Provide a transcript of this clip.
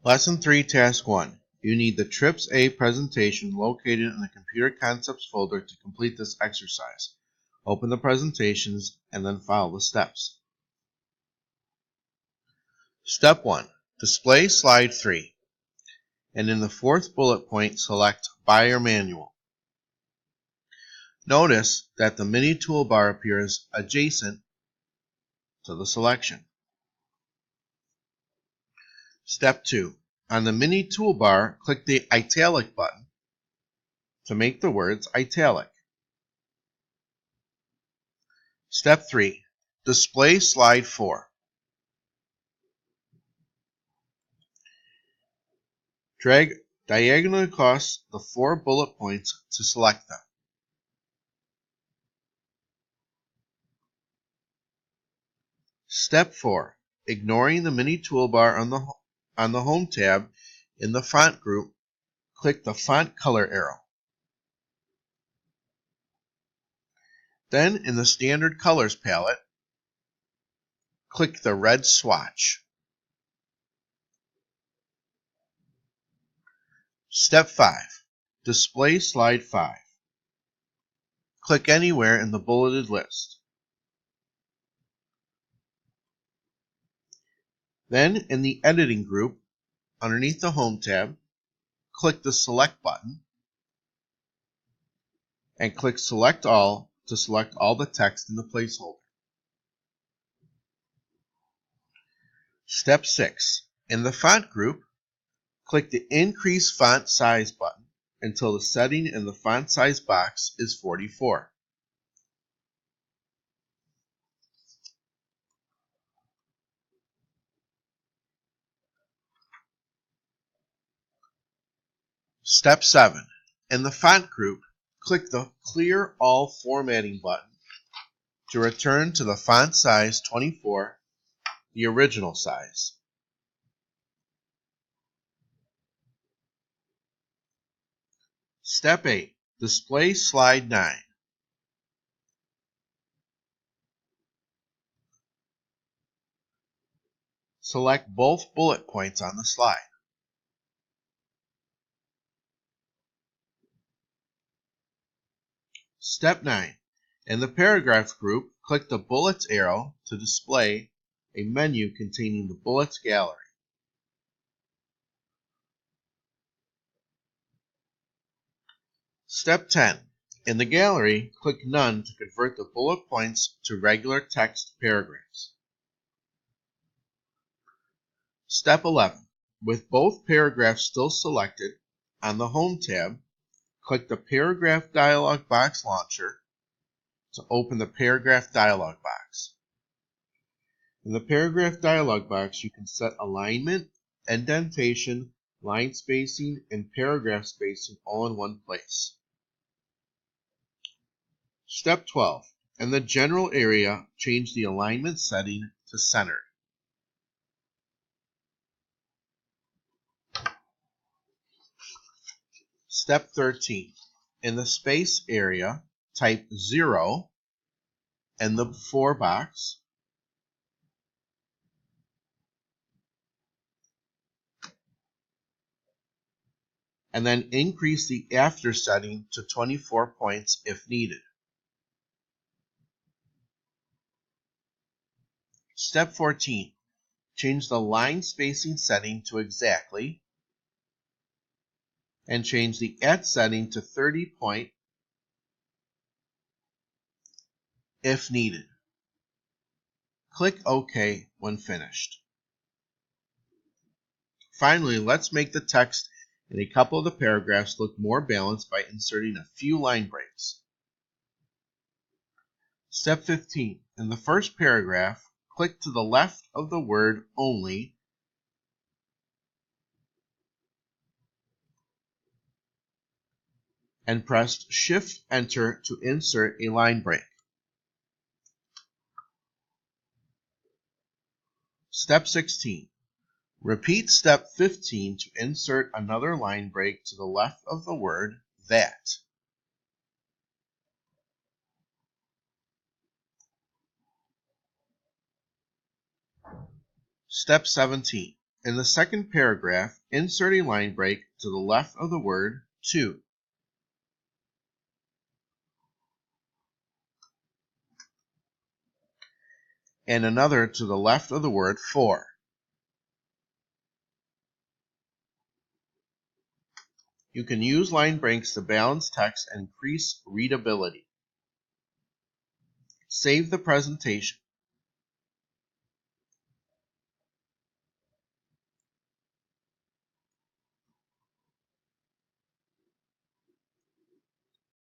Lesson 3, Task 1. You need the TripsA presentation located in the Computer Concepts folder to complete this exercise. Open the presentations and then follow the steps. Step 1. Display slide 3. And in the fourth bullet point, select Buyer Manual. Notice that the mini toolbar appears adjacent to the selection. Step 2. On the mini toolbar, click the Italic button to make the words italic. Step 3. Display slide 4. Drag diagonally across the 4 bullet points to select them. Step 4. Ignoring the mini toolbar on the Home tab in the Font group, click the Font Color arrow. Then, in the Standard Colors palette, click the red swatch. Step 5. Display slide 5. Click anywhere in the bulleted list. Then, in the Editing group, underneath the Home tab, click the Select button and click Select All to select all the text in the placeholder. Step 6. In the Font group, click the Increase Font Size button until the setting in the font size box is 44. Step 7. In the Font group, click the Clear All Formatting button to return to the font size 24, the original size. Step 8. Display slide 9. Select both bullet points on the slide. Step 9. In the Paragraph group, click the Bullets arrow to display a menu containing the Bullets gallery. Step 10. In the gallery, click None to convert the bullet points to regular text paragraphs. Step 11. With both paragraphs still selected, on the Home tab, click the Paragraph Dialog Box Launcher to open the Paragraph Dialog Box. In the Paragraph Dialog Box, you can set alignment, indentation, line spacing, and paragraph spacing all in one place. Step 12. In the General area, change the alignment setting to centered. Step 13. In the Space area, type 0 in the Before box, and then increase the After setting to 24 points if needed. Step 14. Change the line spacing setting to exactly, and change the at setting to 30 point if needed. Click OK when finished. Finally, let's make the text in a couple of the paragraphs look more balanced by inserting a few line breaks. Step 15. In the first paragraph, click to the left of the word Only and press Shift-Enter to insert a line break. Step 16. Repeat step 15 to insert another line break to the left of the word That. Step 17. In the second paragraph, insert a line break to the left of the word to. And another to the left of the word for. You can use line breaks to balance text and increase readability. Save the presentation.